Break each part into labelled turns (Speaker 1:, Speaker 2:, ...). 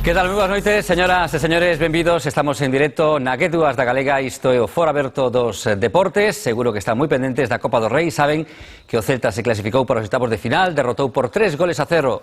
Speaker 1: Que tal? Moi boas noites, señoras e señores, benvidos. Estamos en directo na G2 da Galega. Isto é o Foro Aberto dos Deportes. Seguro que están moi pendentes da Copa do Rei. Saben que o Celta se clasificou para os oitavos de final, derrotou por 3-0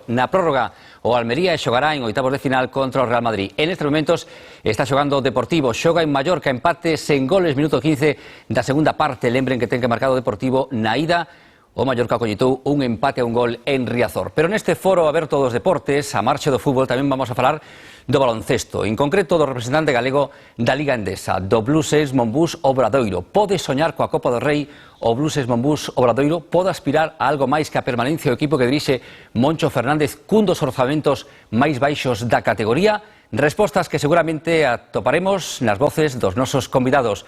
Speaker 1: na prórroga o Almería e xogará en oitavos de final contra o Real Madrid. En estes momentos está xogando o Deportivo, xoga en Mallorca, empate sen goles, minuto 15 da segunda parte. Lembren que ten que marcar o Deportivo na ida. O Mallorca collitou un empate a un gol en Riazor. Pero neste Foro Aberto dos Deportes, a marcha do fútbol, tamén vamos a falar do baloncesto, en concreto do representante galego da Liga Endesa, do Blueses Monbús Obradoiro. Pode soñar coa Copa do Rei o Blueses Monbús Obradoiro? Pode aspirar a algo máis que a permanencia do equipo que dirixe Moncho Fernández cun dos orzamentos máis baixos da categoría? Respostas que seguramente atoparemos nas voces dos nosos convidados.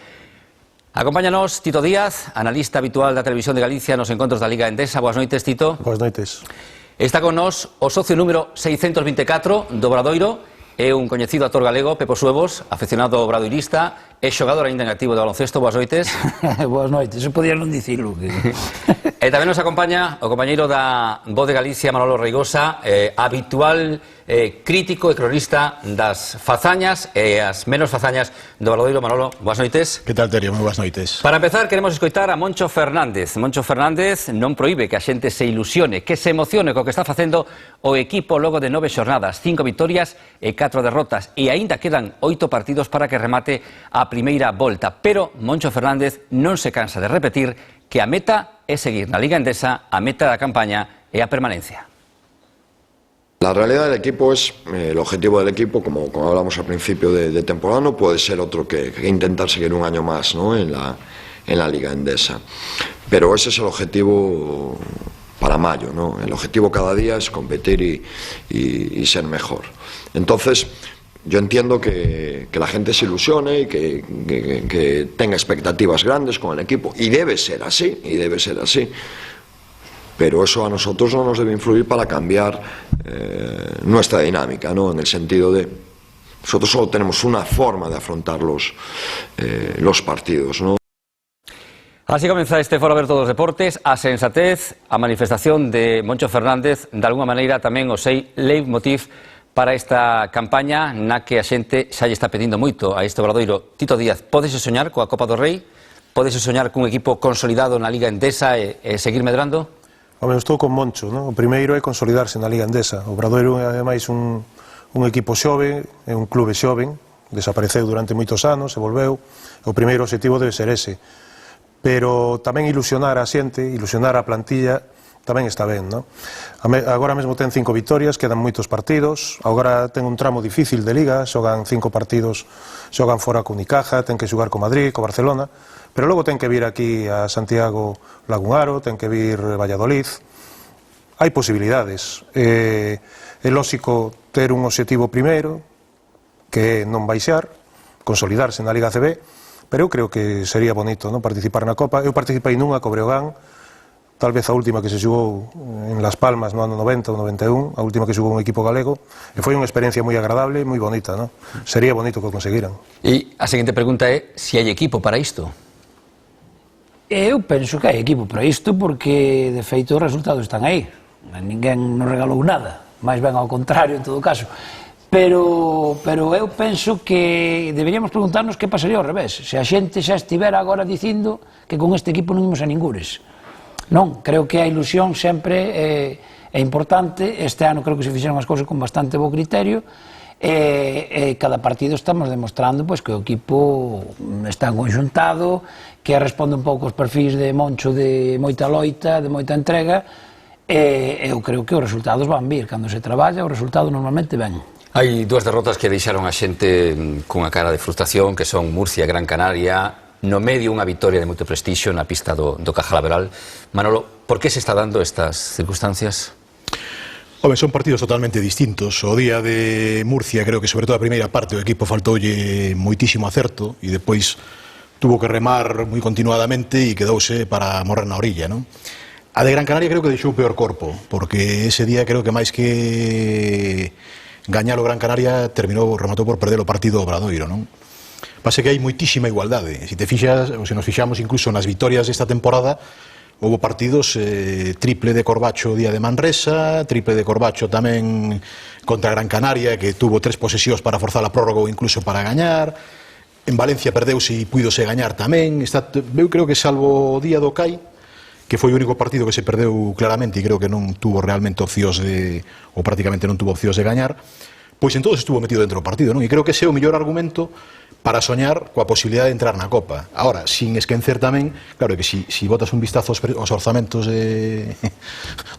Speaker 1: Acompáñanos Tito Díaz, analista habitual da Televisión de Galicia nos encontros da Liga Endesa. Boas noites, Tito.
Speaker 2: Boas noites.
Speaker 1: Está con nós o socio número 624 do Obradoiro, é un coñecido actor galego, Pepo Suevos, afeccionado obradoirista, é xogador aínda en activo de baloncesto. Boas noites.
Speaker 3: Boas noites, eu podía non dicilo.
Speaker 1: E tamén nos acompaña o compañeiro da Voz de Galicia, Manolo Reigosa, habitual crítico e cronista das fazañas e as menos fazañas do Obradoiro. Manolo, boas noites.
Speaker 2: Que tal, Terio? Moi boas noites.
Speaker 1: Para empezar, queremos escoitar a Moncho Fernández. Moncho Fernández non proíbe que a xente se ilusione, que se emocione co que está facendo o equipo logo de 9 xornadas, 5 vitorias e 4 derrotas, e aínda quedan 8 partidos para que remate a primeira volta. Pero Moncho Fernández non se cansa de repetir que a meta é seguir na Liga Endesa, a meta da campaña é a permanencia.
Speaker 4: La realidad del equipo es, el objetivo del equipo, como hablamos al principio de temporada, no puede ser otro que intentar seguir un año más, ¿no?, en la Liga Endesa. Pero ese es el objetivo para mayo, ¿no? El objetivo cada día es competir y ser mejor. Entonces, yo entiendo que la gente se ilusione y que tenga expectativas grandes con el equipo, y debe ser así, pero eso a nosotros no nos debe influir para cambiar nuestra dinámica, ¿no?, en el sentido de nosotros solo tenemos una forma de afrontar los partidos, ¿no?
Speaker 1: Así comeza este Foro Aberto dos Deportes, a sensatez, a manifestación de Moncho Fernández, de alguna maneira tamén o sei leitmotiv para esta campaña na que a xente xa lle está pedindo moito a este Obradoiro. Tito Díaz, pódese soñar coa Copa do Rei? Pódese soñar cun equipo consolidado na Liga Endesa e seguir medrando?
Speaker 2: Home, estou con Moncho, non? O primeiro é consolidarse na Liga Endesa. O Obradoiro é ademais un equipo xoven, é un clube xoven, desapareceu durante moitos anos e volveu. O primeiro objetivo debe ser ese. Pero tamén ilusionar a xente, ilusionar a plantilla, tamén está ben, non? Agora mesmo ten 5 vitorias, quedan moitos partidos, agora ten un tramo difícil de Liga, xogan 5 partidos, xogan fora con Unicaja, ten que xogar con Madrid, con Barcelona, pero logo ten que vir aquí a Santiago Lagunaro, ten que vir Valladolid. Hai posibilidades. É lóxico ter un objetivo primeiro, que é non baixar, consolidarse na Liga CB, pero eu creo que sería bonito, non, participar na Copa. Eu participei nunha co Breogán, tal vez a última que se xugou en Las Palmas no ano 90 ou 91, a última que xugou un equipo galego, e foi unha experiencia moi agradable e moi bonita, non? Sería bonito que o conseguiran.
Speaker 1: E a seguinte pregunta é se hai equipo para isto?
Speaker 3: Eu penso que hai equipo para isto porque, de feito, os resultados están aí. Ninguén nos regalou nada, máis ben ao contrario, en todo caso. Pero eu penso que deberíamos preguntarnos que pasaría ao revés, se a xente xa estivera agora dicindo que con este equipo non imos a ningures. Non, creo que a ilusión sempre é importante. Este ano creo que se fixeron as cousas con bastante bo criterio e cada partido estamos demostrando pois, que o equipo está conxuntado, que responde un pouco aos perfis de Moncho de moita loita, de moita entrega, e eu creo que os resultados van vir. Cando se traballa, os resultados normalmente ven.
Speaker 1: Hai dúas derrotas que deixaron a xente cunha cara de frustración, que son Murcia e Gran Canaria, no medio unha vitoria de moito prestixio na pista do Cajalaveral. Manolo, por que se está dando estas circunstancias?
Speaker 5: Home, son partidos totalmente distintos. O día de Murcia, creo que sobre todo a primeira parte o equipo faltoulle moitísimo acerto e depois tuvo que remar moi continuadamente e quedouse para morrer na orilla, non? A de Gran Canaria creo que deixou o peor corpo, porque ese día creo que máis que gañar o Gran Canaria rematou por perder o partido do Obradoiro, non? Pase que hai moitísima igualdade. Se te fixas, ou se nos fixamos incluso nas vitorias desta temporada, houve partidos triple de Corbacho o día de Manresa, triple de Corbacho tamén contra Gran Canaria, que tuvo 3 posesións para forzar a prórroga ou incluso para gañar. En Valencia perdeuse e puidose gañar tamén. Eu creo que salvo o día do CAI, que foi o único partido que se perdeu claramente e creo que non tuvo realmente opcións ou prácticamente non tuvo opcións de gañar, pois en todos estuvo metido dentro do partido, non? E creo que ese é o mellor argumento para soñar coa posibilidade de entrar na Copa. Ahora, sin esquecer tamén, claro, que si botas un vistazo aos orzamentos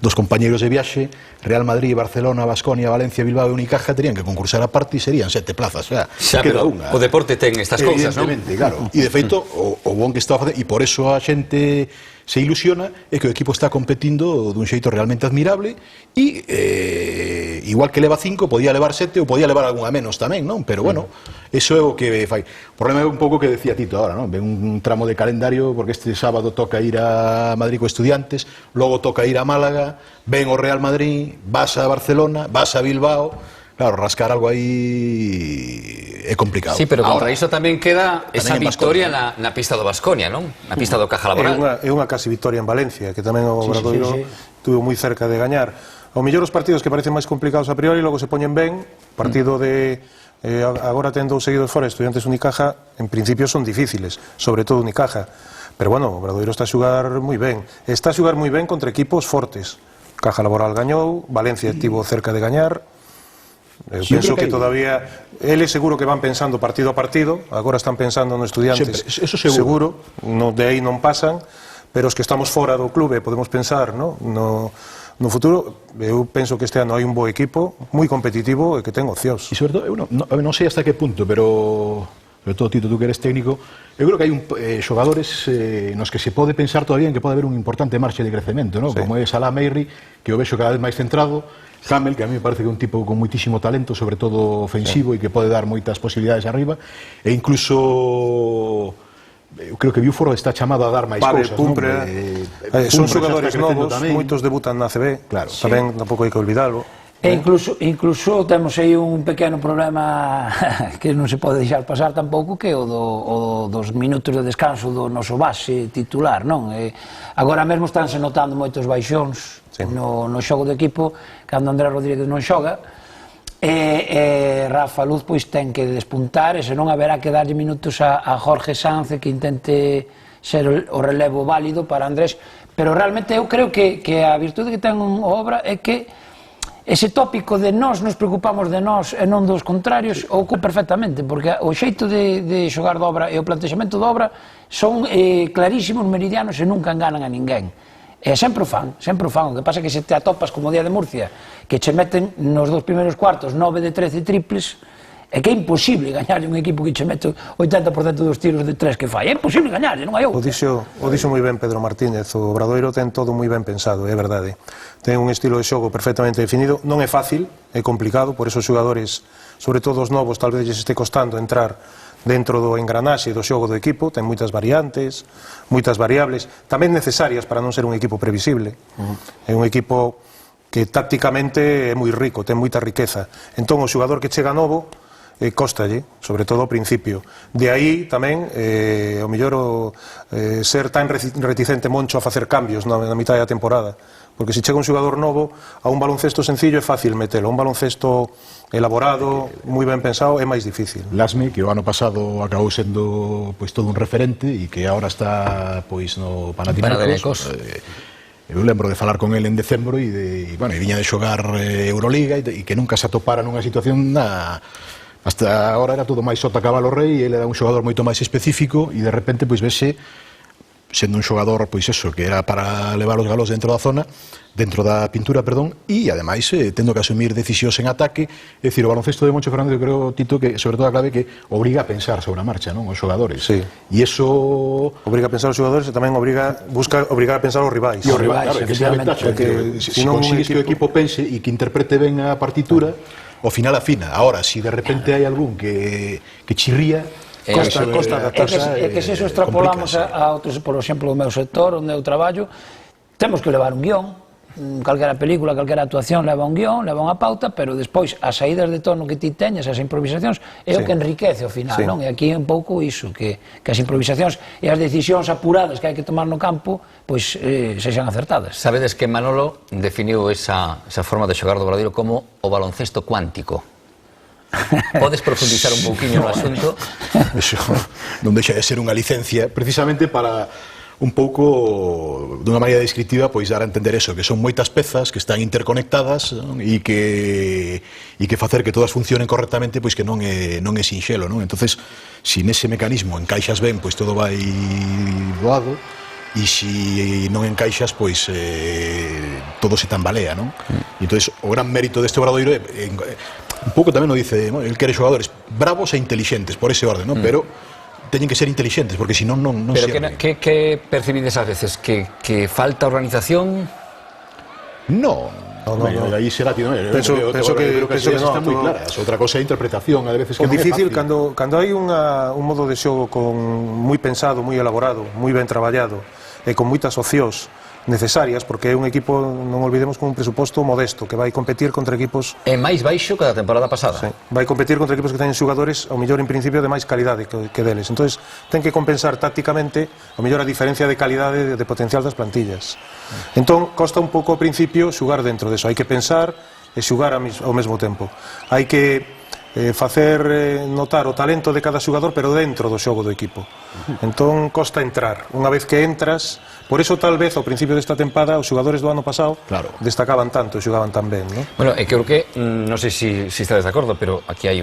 Speaker 5: dos compañeiros de viaxe, Real Madrid, Barcelona, Baskonia, Valencia, Bilbao e Unicaja terían que concursar a parte e serían 7 plazas, xa queda unha.
Speaker 1: O deporte ten estas cousas, non?
Speaker 5: Evidentemente, claro. E de feito, o bon que está a facer, e por eso a xente se ilusiona, é que o equipo está competindo dun xeito realmente admirable e igual que leva 5, podía levar 7 ou podía levar algunha menos tamén, non? Pero bueno, eso é o que fai. O problema é un pouco que decía Tito agora, non? Ven un tramo de calendario, porque este sábado toca ir a Madrid co Estudiantes, logo toca ir a Málaga, ven o Real Madrid, vas a Barcelona, vas a Bilbao. Claro, rascar algo aí é complicado.
Speaker 1: Sí, pero contra iso tamén queda esa victoria na pista do Baskonia, non? Na pista do Caja Laboral.
Speaker 2: É unha casi victoria en Valencia, que tamén o Obradoiro estuvo moi cerca de gañar. Ao mellor os partidos que parecen máis complicados a priori, logo se poñen ben. Partido de agora ten 2 seguidos fora, Estudiantes Unicaja, en principio son difíciles, sobre todo Unicaja. Pero bueno, o Obradoiro está a xugar moi ben. Está a xugar moi ben contra equipos fortes. Caja Laboral gañou, Valencia estivo cerca de gañar. Eu penso que todavía eles seguro que van pensando partido a partido, agora están pensando no Estudiantes,
Speaker 5: eso seguro.
Speaker 2: De aí non pasan, pero os que estamos fora do clube podemos pensar no futuro. Eu penso que este ano hai un bo equipo moi competitivo e que ten opcións.
Speaker 5: E sobre todo, eu non sei hasta que punto, pero sobre todo, Tito, tú que eres técnico, eu creo que hai xogadores nos que se pode pensar todavía en que pode haber un importante marxe de crecemento, ¿no? Sí. Como é Salah Meiri, que o vexo cada vez máis centrado, Hamel, que a mí me parece que é un tipo con moitísimo talento, sobre todo ofensivo, e que pode dar moitas posibilidades arriba, e incluso eu creo que Buford está chamado a dar máis cousas,
Speaker 2: son xogadores novos, moitos debutan na ACB, claro, tamén tampouco hai que olvidalo.
Speaker 3: E incluso temos aí un pequeno problema que non se pode deixar pasar tampouco, que é o dos minutos de descanso do noso base titular, non? Agora mesmo estánse notando moitos baixóns no xogo do equipo, cando Andrés Rodríguez non xoga, e Rafa Luz pois ten que despuntar, e senón haberá que darlle minutos a Jorge Sanz, que intente ser o relevo válido para Andrés. Pero realmente eu creo que a virtude que ten o Obra é que ese tópico de nós nos preocupamos de nós e non dos contrarios ocupa perfectamente, porque o xeito de xogar do Obra e o plantexamento do Obra son clarísimos, meridianos, e nunca enganan a ninguén. E sempre o fan. O que pasa é que se te atopas como o día de Murcia, que che meten nos 2 primeiros cuartos 9 de 13 triples, é que é imposible gañarlle un equipo que che mete 80% dos tiros de 3 que fai. É imposible gañarlle, non hai outra.
Speaker 2: O dixo moi ben Pedro Martínez, o Obradoiro ten todo moi ben pensado, é verdade. Ten un estilo de xogo perfectamente definido, non é fácil, é complicado, por eso os xogadores, sobre todo os novos, tal vez lles este costando entrar dentro do engranaxe do xogo do equipo, ten moitas variantes, moitas variables, tamén necesarias para non ser un equipo previsible. É un equipo que tácticamente é moi rico, ten moita riqueza. Entón, o xogador que chega novo, costalle, sobre todo ao principio. De aí tamén, o mellor, ser tan reticente Moncho a facer cambios na mitad da temporada. Porque se chega un xogador novo a un baloncesto sencillo é fácil metelo, a un baloncesto elaborado, moi ben pensado, é máis difícil.
Speaker 5: Lasme, que o ano pasado acabou sendo pois todo un referente e que agora está pois no Panathinaikos. Eu lembro de falar con el en decembro e viña de xogar Euroliga e que nunca se atopara nunha situación hasta agora era todo máis sota cabalo rei, e ele era un xogador moito máis específico e de repente pois vese sendo un xogador, pois eso, que era para levar os galos dentro da pintura, e ademais tendo que asumir decisións en ataque. É dicir, o baloncesto de Moncho Fernández, eu creo, Tito, que sobre todo a clave que obriga a pensar sobre a marcha, non, os xogadores.
Speaker 2: Sí.
Speaker 5: E iso
Speaker 2: obriga a pensar os xogadores e tamén busca obrigar a pensar os rivais.
Speaker 5: E os rivais, claro, que é a ventaxa, que se consigues que o equipo pense e que interprete ben a partitura, ao final afina. Ahora, se de repente hai algún que chirría,
Speaker 3: costa adaptarse. É que se eso extrapolamos a outros, por exemplo, o meu sector, onde eu traballo, temos que levar un guión, calquera película, calquera actuación leva un guión, leva unha pauta, pero despois as saídas de tono que ti teñes, as improvisacións, é o que enriquece ao final, non? E aquí é un pouco iso, que as improvisacións e as decisións apuradas que hai que tomar no campo, pois sexan acertadas.
Speaker 1: Sabedes que Manolo definiu esa forma de xogar do Obradoiro como o baloncesto cuántico. Podes profundizar un pouquiño no asunto?
Speaker 5: Eso non deixa de ser unha licencia precisamente para un pouco, dunha maneira descriptiva, pois dar a entender eso, que son moitas pezas que están interconectadas, non? E que facer que todas funcionen correctamente, pois que non é sinxelo, non? Entonces, se nese mecanismo encaixas ben, pois todo vai doado, e se non encaixas, pois todo se tambalea, non? E entonces, o gran mérito deste Obradoiro é un pouco tamén o dice, ¿no? El quere xogadores bravos e intelixentes por ese orde, ¿no? Pero teñen que ser intelixentes, porque senón non
Speaker 1: serve. Pero que percibides ás veces? Que falta organización?
Speaker 5: No, aí será ti, penso que están moi claras. Outra cosa é a interpretación, a veces que
Speaker 2: é difícil cando hai un modo de xogo moi pensado, moi elaborado, moi ben traballado e con moitas opcións necesarias, porque é un equipo, non olvidemos, con un presuposto modesto, que vai competir contra equipos...
Speaker 1: É máis baixo que a temporada pasada.
Speaker 2: Sí, vai competir contra equipos que teñen xogadores, ao mellor, en principio, de máis calidade que deles. Entonces, ten que compensar tácticamente, ao mellor, a diferencia de calidade de potencial das plantillas. Entón, costa un pouco ao principio xugar dentro deso. Hai que pensar e xugar ao mesmo tempo. Hai que facer notar o talento de cada xogador, pero dentro do xogo do equipo. Entón, costa entrar. Unha vez que entras... Por eso, tal vez, ao principio desta tempada, os xogadores do ano pasado destacaban tanto e xogaban tan ben, non?
Speaker 1: Bueno, e creo que, non sei se estades de acordo, pero aquí hai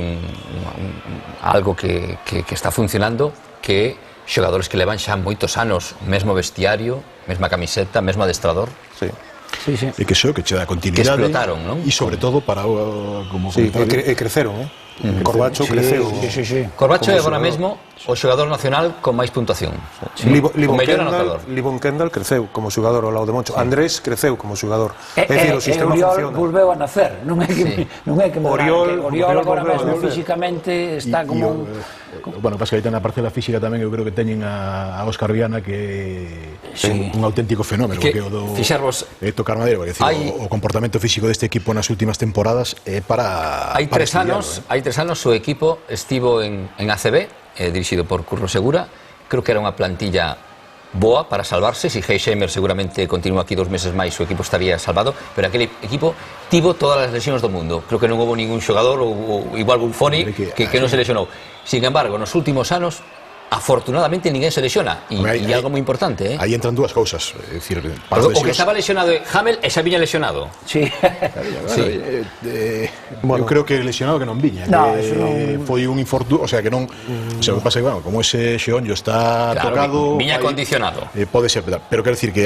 Speaker 1: algo que está funcionando, que xogadores que levan xa moitos anos, mesmo vestiario, mesma camiseta, mesmo adestrador.
Speaker 2: Sí.
Speaker 5: E que xo, que che dá continuidade.
Speaker 1: Que explotaron, non?
Speaker 5: E sobre todo para...
Speaker 2: Sí, e creceron, Corbacho creceu.
Speaker 1: Corbacho é agora mesmo o xogador nacional con máis puntuación.
Speaker 2: Livon Kendall creceu como xogador ao lado de Moncho. Andrés creceu como xogador. É dicir, o sistema funciona.
Speaker 3: Oriol volveu a nacer, non é que Oriol agora mesmo físicamente está como...
Speaker 5: Bueno, pasa que aí ten a parcela física tamén, eu creo que teñen a Óscar Viana, que é un auténtico fenómeno, que o do tocar madeira, porque o comportamento físico deste equipo nas últimas temporadas é para...
Speaker 1: Hai 3 anos o equipo estivo en ACB, dirixido por Curro Segura. Creo que era unha plantilla boa para salvarse. Si Heisheimer seguramente continúa aquí 2 meses máis, o equipo estaría salvado, pero aquele equipo tivo todas as lesións do mundo. Creo que non houve ningún xogador, ou igual Buffoni, que non se lesionou. Sin embargo, nos últimos anos, afortunadamente, ninguén se lesiona, e algo moi importante,
Speaker 5: Aí entran dúas cousas, é dicir,
Speaker 1: o que estaba lesionado é Hamel e xa viña lesionado.
Speaker 3: Sí.
Speaker 5: Eu creo que lesionado que non viña, que foi un infortunio, o sea, que non, o sea, o que pasa que, como ese Xeonllo está tocado,
Speaker 1: viña condicionado.
Speaker 5: Pode ser, pero quero dicir que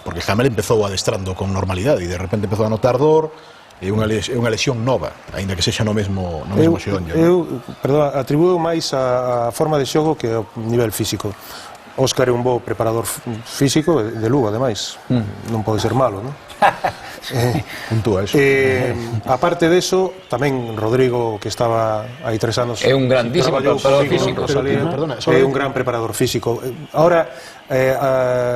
Speaker 5: porque Hamel empezou adestrando con normalidade e de repente empezou a notar dor. É unha lesión nova, aínda que sexa no mesmo Xeonllo.
Speaker 2: Eu atribuo máis a forma de xogo que ao nivel físico. Óscar é un bo preparador físico de Lugo, ademais. Non pode ser malo, non?
Speaker 5: Puntúa eso.
Speaker 2: Aparte deso, tamén Rodrigo, que estaba hai 3 anos...
Speaker 1: É un grandísimo preparador físico.
Speaker 2: É un gran preparador físico. Ahora,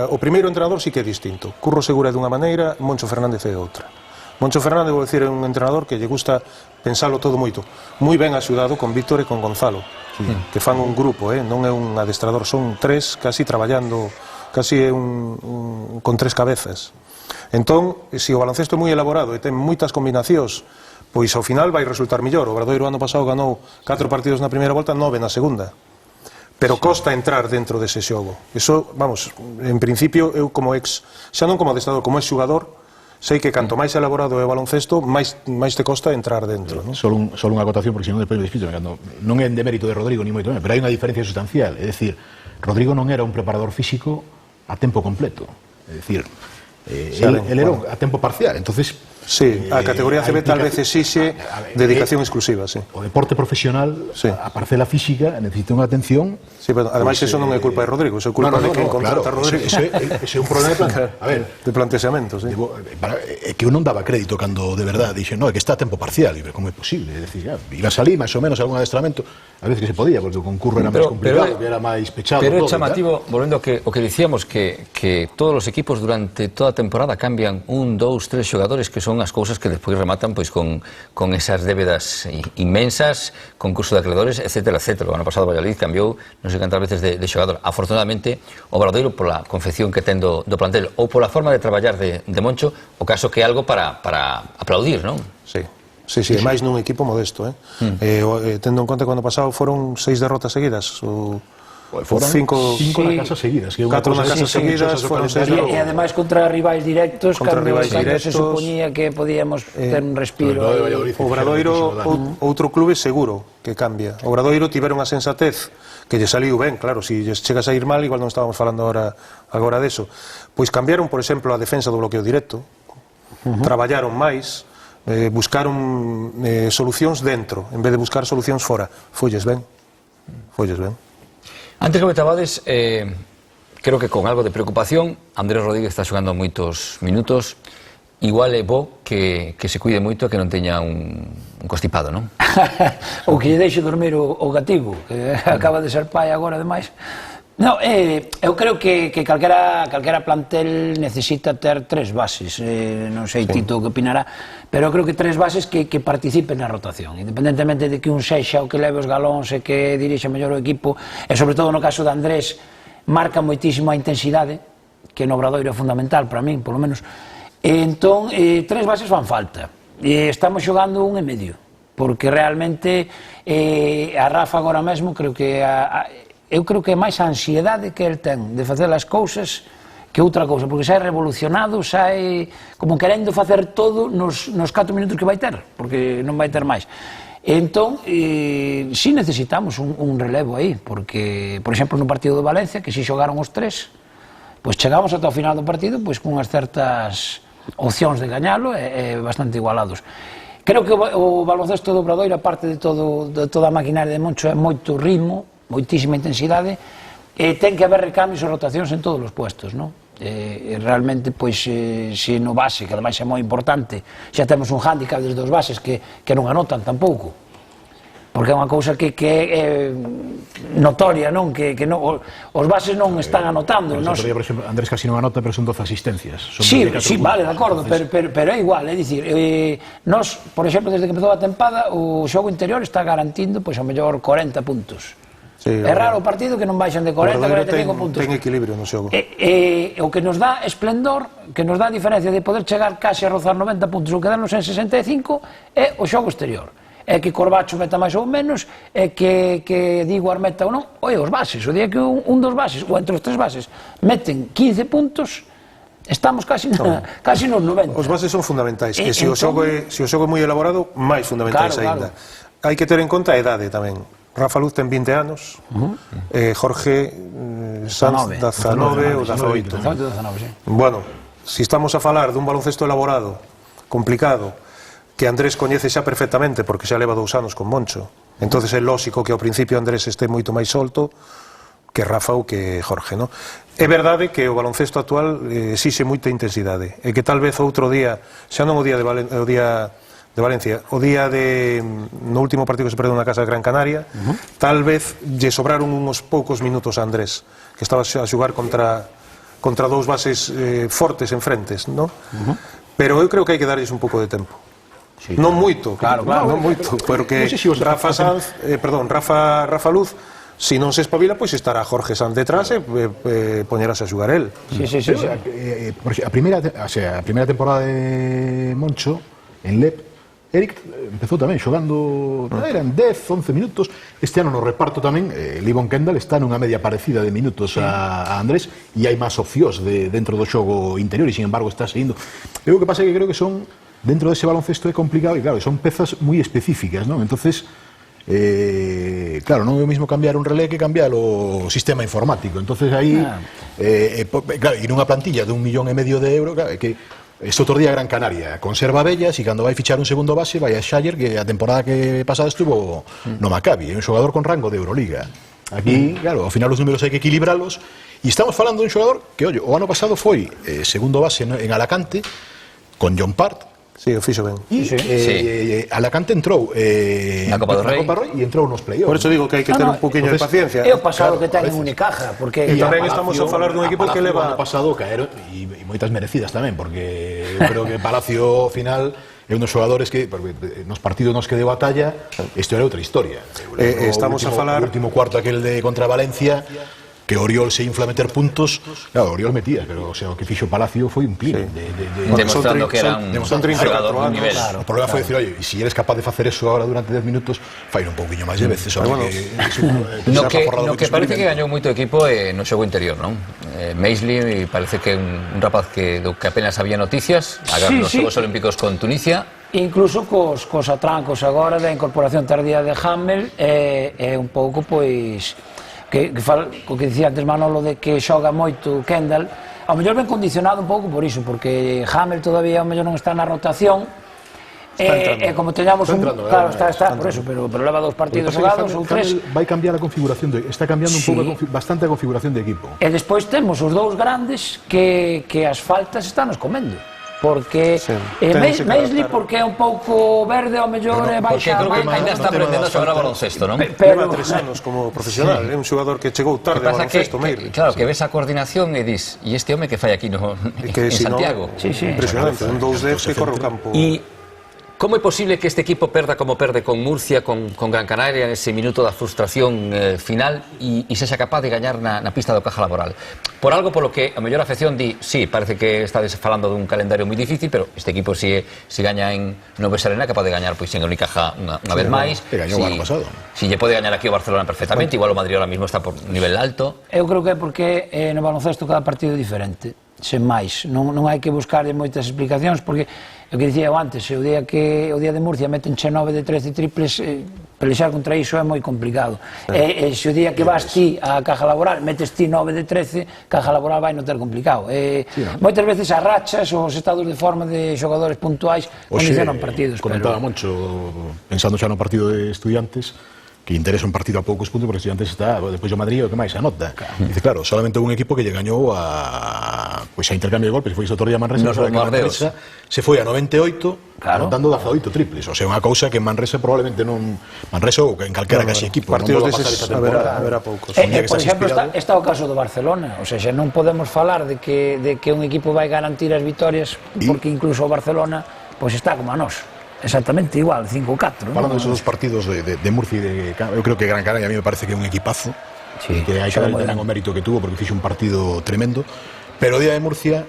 Speaker 2: o primeiro entrenador sí que é distinto. Curro Segura é dunha maneira, Moncho Fernández é outra. Moncho Fernández, vou dicir, é un entrenador que lle gusta pensalo todo moito. Moi ben axudado con Víctor e con Gonzalo, que fan un grupo, non é un adestrador, son 3 casi traballando, casi é con 3 cabezas. Entón, se o baloncesto é moi elaborado e ten moitas combinacións, pois ao final vai resultar mellor. O Obradoiro ano pasado ganou 4 partidos na primeira volta, 9 na segunda. Pero costa entrar dentro dese xogo. Eso, vamos, en principio, eu como xa non como adestrador, como xogador, sei que canto máis elaborado é o baloncesto, máis te costa entrar dentro, non?
Speaker 5: Solo unha acotación, porque senón depois me despito, non é en demérito de Rodrigo ni moito menos, pero hai unha diferencia sustancial, é dicir, Rodrigo non era un preparador físico a tempo completo, é dicir, el era a tempo parcial, entonces
Speaker 2: Sí, a categoría CB tal vez exixe dedicación exclusiva, sí.
Speaker 5: O deporte profesional,
Speaker 2: Sí.
Speaker 5: a parcela física, necesita unha atención.
Speaker 2: Sí, pero ademais eso non é culpa de Rodrigo, eso é culpa de quen contrata a Rodrigo.
Speaker 5: Ese é un problema
Speaker 2: de planteamento, sí.
Speaker 5: É que eu non daba crédito cando de verdade dixe, no, é que está a tempo parcial, e como é posible, é dicir, iba a salir máis ou menos algún adestramento, a veces que se podía, porque o concurso era máis complicado, que era máis pechado.
Speaker 1: Pero é
Speaker 5: todo,
Speaker 1: chamativo, volvendo o que dicíamos, que todos os equipos durante toda a temporada cambian 1, 2, 3 xogadores, que son as cousas que despois rematan pois con esas débedas inmensas, concurso de acreedores, etcétera, etcétera. O ano pasado Valladolid cambiou non sei cantas veces de xogador. Afortunadamente, o Obradoiro, pola confección que ten do plantel ou pola forma de traballar de Moncho, o caso que é algo para aplaudir, non?
Speaker 2: Sí. Sí, sí, máis nun equipo modesto, tendo en conta que o ano pasado foron 6 derrotas seguidas,
Speaker 5: Foron 5 na casa seguidas, que
Speaker 2: 4 na casa seguidas, foron 6 derrotas.
Speaker 3: E ademais contra rivais directos, cando se supoñía que podíamos ter un respiro.
Speaker 2: O Obradoiro, outro clube seguro que cambia. O Obradoiro tiveron a sensatez que lle saliu ben, claro, se lles chegas a ir mal, igual non estábamos falando agora deso. Pois cambiaron, por exemplo, a defensa do bloqueo directo, traballaron máis, buscaron solucións dentro, en vez de buscar solucións fora. Folles ben.
Speaker 1: Antes comentabades, creo que con algo de preocupación, Andrés Rodríguez está xogando moitos minutos, igual é bo que se cuide moito e que non teña un constipado, non?
Speaker 3: Ou que lle deixe dormir o gativo, que acaba de ser pai agora, ademais. No, eu creo que calquera plantel necesita ter 3 bases, non sei Tito que opinará, pero eu creo que 3 bases que participen na rotación, independentemente de que un sexa o que leve os galóns e que dirixe mellor o equipo, e sobre todo no caso de Andrés, marca moitísimo a intensidade, que no Obradoiro é fundamental para min, polo menos. Entón, 3 bases fan falta, e estamos xogando 1 e medio, porque realmente a Rafa agora mesmo creo que eu creo que é máis a ansiedade que el ten de facer as cousas que outra cousa, porque sai revolucionado, sai como querendo facer todo nos 4 minutos que vai ter, porque non vai ter máis. Entón, si necesitamos un relevo aí, porque, por exemplo, no partido de Valencia, que si xogaron os 3, pois chegamos ata o final do partido pois con unhas certas opcións de gañalo e bastante igualados. Creo que o baloncesto do Obradoiro, aparte de toda a maquinaria de Moncho, é moito ritmo, moitísima intensidade, e ten que haber recambios e rotacións en todos os puestos, non? Realmente, pois, se no base, que ademais é moi importante, xa temos un hándicap desde os bases que non anotan tampouco, porque é unha cousa que é notoria, non? Que os bases non están anotando.
Speaker 5: Por exemplo, Andrés casi non anota, pero son 12 asistencias.
Speaker 3: Sí, vale, de acordo, pero é igual, é dicir, nós, por exemplo, desde que empezou a tempada, o xogo interior está garantindo, pois, ao mellor 40 puntos. É raro o partido que non baixan de 40 a 45 puntos.
Speaker 2: Ten equilibrio no xogo.
Speaker 3: O que nos dá esplendor, que nos dá a diferencia de poder chegar case a rozar 90 puntos ou quedarnos en 65, é o xogo exterior. É que Corbacho meta máis ou menos, é que Diguar meta ou non, os bases, o día que un dos bases, ou entre os 3 bases, meten 15 puntos, estamos casi nos 90.
Speaker 2: Os bases son fundamentais, e se o xogo é moi elaborado, máis fundamentais ainda. Hai que ter en conta a idade tamén. Rafa Luz ten 20 anos, Jorge Sanz 19 ou 18. Bueno, se estamos a falar dun baloncesto elaborado, complicado, que Andrés coñece xa perfectamente porque xa leva 2 anos con Moncho, entonces é lógico que ao principio Andrés este moito máis solto que Rafa ou que Jorge, non? É verdade que o baloncesto actual exixe moita intensidade, e que tal vez outro día, xa non o día de Valencia, o día no último partido que se perdeu na casa de Gran Canaria, tal vez lle sobraron uns poucos minutos a Andrés, que estaba a xugar contra 2 bases fortes enfrentes, non? Pero eu creo que hai que darlles un pouco de tempo. Non moito, non moito, porque Rafa Luz, se non se espabila, pois estará Jorge Sanz detrás e poñerase a xugar el.
Speaker 5: A primeira temporada de Moncho en LEP, Eric empezou tamén xogando, eran 10, 11 minutos. Este ano no reparto tamén, Livon Kendall está nunha media parecida de minutos a Andrés, e hai máis opcións dentro do xogo interior, e sin embargo está seguindo. O que pasa é que creo que son, dentro dese baloncesto é complicado, e claro, son pezas moi específicas, non? Entonces, claro, non é o mismo cambiar un relé que cambiar o sistema informático. Entonces aí, claro, e nunha plantilla de 1,5 millón de euros, claro, é que Este outro día Gran Canaria conserva Bellas e cando vai fichar un segundo base vai a Xaller, que a temporada que pasada estuvo no Maccabi, é un xogador con rango de Euroliga. Aquí, claro, ao final os números hai que equilibralos e estamos falando dun xogador que, ollo, o ano pasado foi segundo base en Alacante con John Part.
Speaker 2: Sí, o fixo ben.
Speaker 5: Alacante entrou
Speaker 1: na Copa do Rei
Speaker 5: e entrou nos playoffs.
Speaker 2: Por eso digo que hai que ter un poquinho de paciencia.
Speaker 3: É o pasado que ten en Unicaja, porque
Speaker 2: E tamén estamos a falar dun equipo que leva...
Speaker 5: O ano pasado caeron, e moitas merecidas tamén, porque eu creo que Palacio, ao final, é un dos xogadores que, nos partidos nos que deu a talla, isto era outra historia.
Speaker 2: Estamos a falar...
Speaker 5: O último cuarto aquel de contra Valencia, que Oriol se infla a meter puntos, claro, Oriol metía, pero o sea, o que fixo Palacio foi un plin.
Speaker 1: demostrando que era un xogador de nivel.
Speaker 5: Claro, o problema foi decir, oye, e se eres capaz de facer eso ahora durante 10 minutos, fai un pouquiño máis de veces.
Speaker 6: No que parece que gañou moito equipo no xogo interior, non? Maisley parece que é un rapaz que apenas había noticias, nos Xogos Olímpicos con Tunisia.
Speaker 3: Incluso cos atrancos agora da incorporación tardía de Hamel é un pouco, pois... o que dicía antes Manolo de que xoga moito Kendall, ao mellor ben condicionado un pouco por iso, porque Hamel todavía ao mellor non está na rotación e como teñamos un... Claro, está por eso, pero leva 2 partidos xogados ou 3.
Speaker 5: Vai cambiar a configuración, está cambiando un pouco bastante a configuración de equipo.
Speaker 3: E despois temos os 2 grandes que as faltas están nos comendo. Porque Maisley porque é un pouco verde ao mellor e baixa
Speaker 6: porque creo que ainda está aprendendo a xogar a baloncesto, non?
Speaker 2: Leva 3 anos como profesional, é un xogador que chegou tarde ao baloncesto, Maisley.
Speaker 6: Claro, que ves a coordinación e dis, e este home que fai aquí en Santiago?
Speaker 2: Impresionante, un 2-10 que corre o campo.
Speaker 6: Como é posible que este equipo perda como perde con Murcia, con Gran Canaria, nese minuto da frustración final e sexa capaz de gañar na pista do Caja Laboral? Por algo polo que a mellor afección di, sí, parece que estades falando dun calendario moi difícil, pero este equipo se gaña en Nove Serena capaz de gañar pois en Unicaja unha vez máis.
Speaker 5: Gañou o ano pasado.
Speaker 6: Si lle pode gañar aquí o Barcelona perfectamente, igual o Madrid ahora mismo está por nivel alto.
Speaker 3: Eu creo que é porque no baloncesto cada partido é diferente, sen máis. Non hai que buscar moitas explicacións, porque o que dicía eu antes, o día de Murcia metenche 9 de 13 triples, pelexar contra iso é moi complicado. E se o día que vas ti a Caja Laboral metes ti 9 de 13, Caja Laboral vai non ter complicado. Moitas veces as rachas, os estados de forma de xogadores puntuais condicionan partidos.
Speaker 5: Comentaba Moncho, pensando xa no partido de Estudiantes, que interesa un partido a poucos puntos, porque Estudiantes está, depois do Madrid, o que máis anota. Dice, claro, solamente un equipo que lle gañou a intercambio de golpes, foi outro día Manresa, Manresa se foi a 98, anotando 18 triples, o sea, unha cousa que en Manresa probablemente non, Manresa ou en calquera casi equipo,
Speaker 2: partidos deses haberá poucos.
Speaker 3: Por exemplo, está o caso do Barcelona, o sea, non podemos falar de que un equipo vai garantir as vitorias, porque incluso o Barcelona pois está como a nós. Exactamente igual, 5-4.
Speaker 5: Falando de esos dos partidos de Murcia eu creo que Gran Canaria a mí me parece que é un equipazo, que hai que darle tamén o mérito que tuvo, porque fixe un partido tremendo, pero o día de Murcia,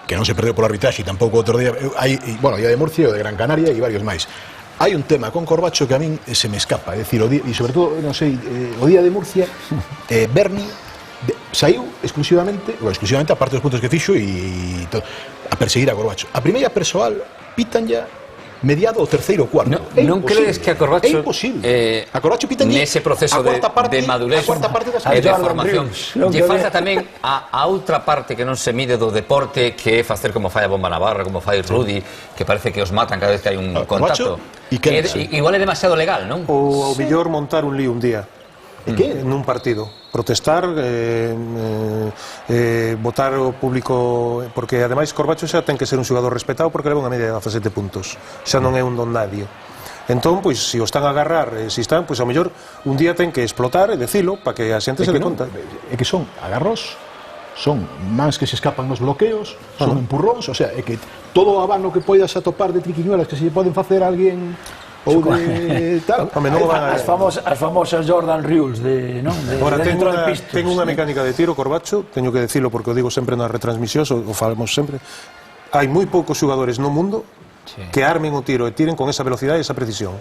Speaker 5: que non se perdeu por arbitraxe, e tampouco outro día, o día de Murcia, o de Gran Canaria e varios máis. Hai un tema con Corbacho que a min se me escapa, é dicir, e sobre todo, non sei, o día de Murcia, Berni saiu exclusivamente, a parte dos puntos que fixo e a perseguir a Corbacho. A primeira persoal pitan ya mediado o terceiro cuarto.
Speaker 6: Non crees que a Corbacho
Speaker 5: é imposible. A Corbacho pitan
Speaker 6: nese proceso de madurez e de formación. Lle falta tamén a outra parte que non se mide do deporte, que é facer como fai a Bomba Navarra, como fai Rudy, que parece que os matan cada vez que hai un contacto. Igual é demasiado legal, non?
Speaker 2: Ou ao mellor montar un lío un día nun partido, protestar, votar o público, porque ademais Corbacho xa ten que ser un xogador respetado porque leva unha media de 17 puntos, xa non é un don nadie. Entón, pois, se o están a agarrar, se están, pois, ao mellor, un día ten que explotar e decilo para que a xente se le conta.
Speaker 5: É que son agarros, son mans que se escapan nos bloqueos, son empurróns, o sea, é que todo o abano que poidas atopar de triquiñuelas que se lle poden facer a alguén ou de tal,
Speaker 3: as famosas Jordan Rules
Speaker 2: Ahora, ten unha mecánica de tiro Corbacho, teño que decilo porque o digo sempre nas retransmisións, o falamos sempre, hai moi poucos xogadores no mundo que armen o tiro e tiren con esa velocidade e esa precisión,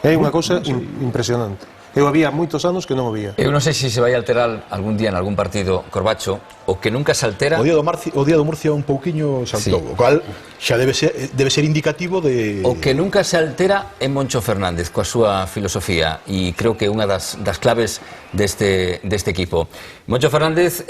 Speaker 2: é unha cousa impresionante. Eu había moitos anos que non o vía.
Speaker 6: Eu non sei se vai alterar algún día en algún partido Corbacho, o que nunca se altera.
Speaker 5: O día do Murcia un pouquiño saltou,
Speaker 6: Sí.
Speaker 5: o cual xa debe ser indicativo de...
Speaker 6: O que nunca se altera é Moncho Fernández coa súa filosofía, e creo que é unha das claves deste equipo. Moncho Fernández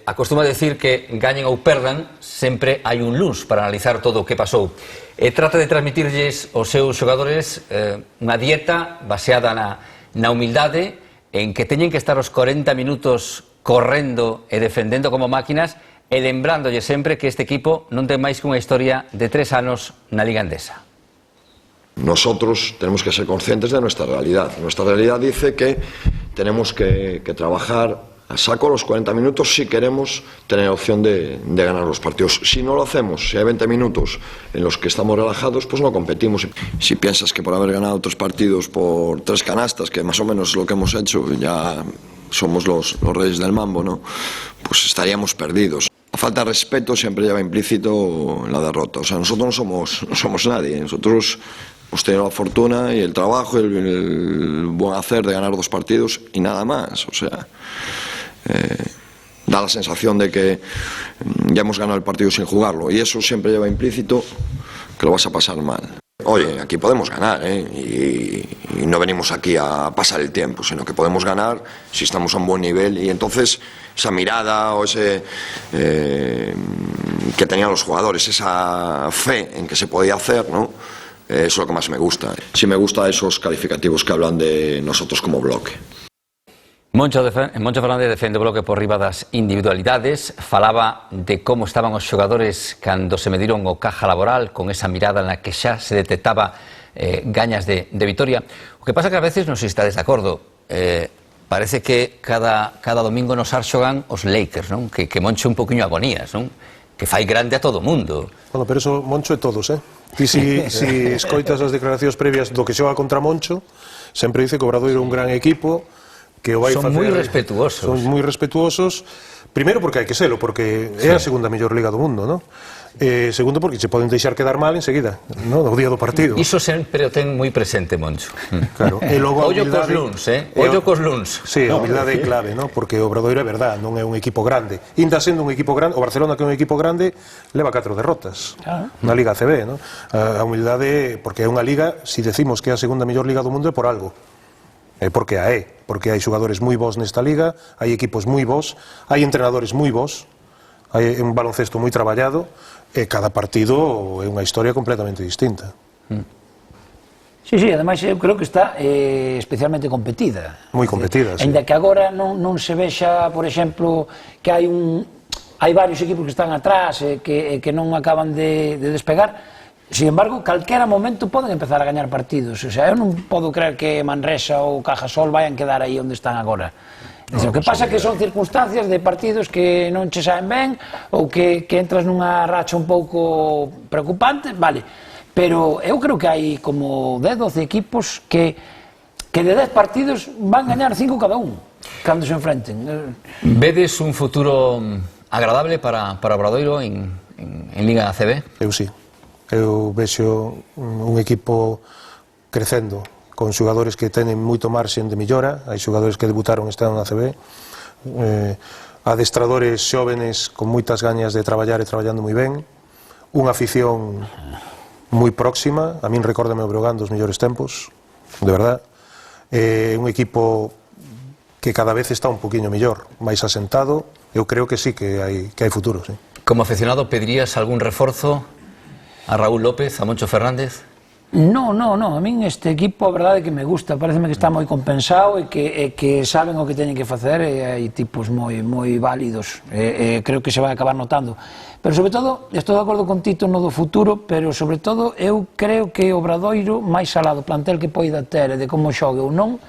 Speaker 6: acostuma a decir que gañen ou perdan, sempre hai un luns para analizar todo o que pasou. E trata de transmitirlles aos seus xogadores unha dieta baseada na humildade, en que teñen que estar os 40 minutos correndo e defendendo como máquinas, e lembrándolle sempre que este equipo non ten máis que unha historia de 3 anos na Liga Endesa.
Speaker 4: Nosotros tenemos que ser conscientes de nuestra realidad. Nuestra realidad dice que tenemos que trabajar a saco los 40 minutos si queremos tener opción de ganar los partidos. Si no lo hacemos, si hay 20 minutos en los que estamos relajados, pues no competimos. Si piensas que por haber ganado 3 partidos por 3 canastas, que más o menos es lo que hemos hecho, ya somos los reyes del mambo, ¿no? Pues estaríamos perdidos. La falta de respeto siempre lleva implícito la derrota. O sea, nosotros no somos nadie. Nosotros hemos tenido la fortuna y el trabajo y el buen hacer de ganar 2 partidos y nada más. O sea, da la sensación de que ya hemos ganado el partido sin jugarlo, y eso siempre lleva implícito que lo vas a pasar mal. Oye, aquí podemos ganar, y no venimos aquí a pasar el tiempo, sino que podemos ganar si estamos a un buen nivel, y entonces esa mirada o ese que tenían los jugadores, esa fe en que se podía hacer, ¿no? Eso es lo que más me gusta. Sí me gusta esos calificativos que hablan de nosotros como bloque.
Speaker 1: Moncho Fernández defende o bloque por riba das individualidades, falaba de como estaban os xogadores cando se mediron o caja laboral, con esa mirada na que xa se detectaba gañas de vitoria. O que pasa que a veces non sei se estades de acordo, parece que cada domingo nos xogan os Lakers, non? Que Moncho un poquinho agonías, non? Que fai grande a todo o mundo.
Speaker 2: Bueno, pero eso Moncho é todos, Ti si escoitas as declaracións previas do que xoga contra Moncho, sempre dice que o Obradoiro é un gran equipo, que o vai
Speaker 6: Son
Speaker 2: facer...
Speaker 6: moi respetuosos.
Speaker 2: Son moi respetuosos, primeiro porque hai que selo, porque é a segunda mellor liga do mundo, non? Segundo porque se poden deixar quedar mal enseguida, non? O día do partido.
Speaker 6: Iso sempre o ten moi presente Moncho.
Speaker 2: Claro. E logo a
Speaker 6: Ollo cos
Speaker 2: humildade...
Speaker 6: luns, Ollo cos luns.
Speaker 2: Sí, a humildade é clave, non? Porque o Obradoiro é verdad, non é un equipo grande. Inda sendo un equipo grande, o Barcelona que é un equipo grande, leva 4 derrotas na Liga ACB, non? A humildade, porque é unha liga, si decimos que é a segunda mellor liga do mundo, é por algo. É porque porque hai xogadores moi bons nesta liga, hai equipos moi bons, hai entrenadores moi bons, hai un baloncesto moi traballado, e cada partido é unha historia completamente distinta.
Speaker 3: Sí, ademais eu creo que está especialmente competida.
Speaker 2: Moi competida, sí.
Speaker 3: Ainda que agora non se vexa, por exemplo, que hai varios equipos que están atrás e que non acaban de despegar. Sin embargo, calquera momento poden empezar a gañar partidos. O sea, eu non podo creer que Manresa ou Cajasol vayan quedar aí onde están agora. O que pasa é que son circunstancias de partidos que non che saen ben ou que entras nunha racha un pouco preocupante, vale. Pero eu creo que hai como 10-12 equipos que de 10 partidos van gañar 5 cada un cando se enfrenten.
Speaker 6: Vedes un futuro agradable para Obradoiro en Liga ACB?
Speaker 2: Eu sí. Eu vexo un equipo crecendo con xogadores que tenen moito marxen de millora. Hai xogadores que debutaron este ano na ACB, adestradores xóvenes con moitas gañas de traballar e traballando moi ben, unha afición moi próxima. A min recórdame o Breogán dos mellores tempos, de verdad. Un equipo que cada vez está un poquinho mellor, máis asentado. Eu creo que sí, que hai futuro, sí.
Speaker 6: Como aficionado, pedirías algún reforzo a Raúl López, a Moncho Fernández?
Speaker 3: No, a min este equipo a verdade é que me gusta, pareceme que está moi compensado e que saben o que teñen que facer, e hai tipos moi válidos, creo que se vai acabar notando. Pero sobre todo, estou de acordo con Tito no do futuro, pero sobre todo eu creo que o Obradoiro, máis alá do plantel que poida ter e de como xogue ou non,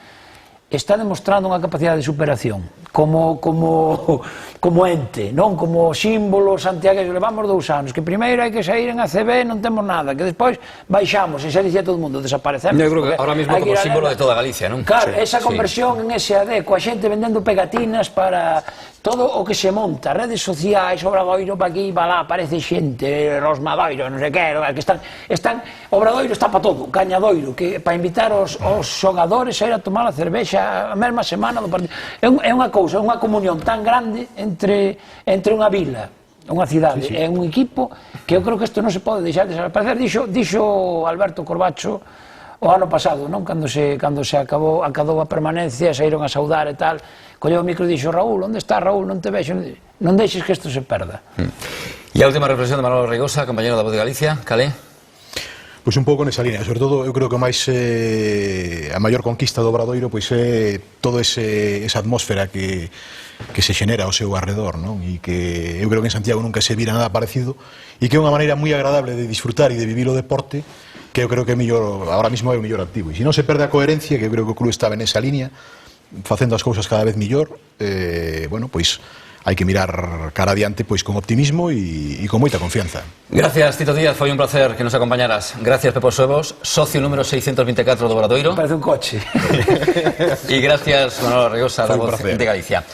Speaker 3: está demostrando unha capacidade de superación como ente, non como símbolo santiagueño. Levamos 2 anos, que primeiro hai que sair en ACB, non temos nada, que despois baixamos, e xa dicía todo o mundo, desaparecemos.
Speaker 6: Eu creo que ahora mismo como símbolo de toda Galicia, non?
Speaker 3: Claro, esa conversión en SAD, coa xente vendendo pegatinas para todo o que se monta, redes sociais, Obradoiro para aquí, para lá, aparece xente, Rosmadoiro, non sei que, están Obradoiro está para todo, Cañadoiro, que para invitar os xogadores a ir a tomar a cervexa a mesma semana do partido. É unha cousa, é unha comunión tan grande entre unha vila, unha cidade, é un equipo que eu creo que isto non se pode deixar desaparecer. Dixo Alberto Corbacho o ano pasado, non? Cando se acabou a permanencia, saíron a saudar e tal, colleu o micro e dixo: Raúl, onde está Raúl? Non te vexo, non deixes que isto se perda.
Speaker 6: E a última reflexión de Manolo Reigosa, compañero da Voz de Galicia, calé?
Speaker 5: Pois un pouco nesa línea, sobre todo eu creo que máis a maior conquista do Obradoiro pois é toda esa atmósfera que se xenera ao seu arredor, non? E que eu creo que en Santiago nunca se vira nada parecido e que é unha maneira moi agradable de disfrutar e de vivir o deporte, que eu creo que é mellor, ahora mismo é o mellor activo. E se non se perde a coherencia, que eu creo que o club estaba nesa línea, facendo as cousas cada vez mellor, bueno, pois hai que mirar cara adiante pois con optimismo e con moita confianza.
Speaker 6: Gracias, Tito Díaz, foi un placer que nos acompañaras. Gracias, Pepo Suevos, socio número 624 do Obradoiro.
Speaker 3: Parece un coche.
Speaker 6: E gracias, Manolo Reigosa, da Voz de Galicia.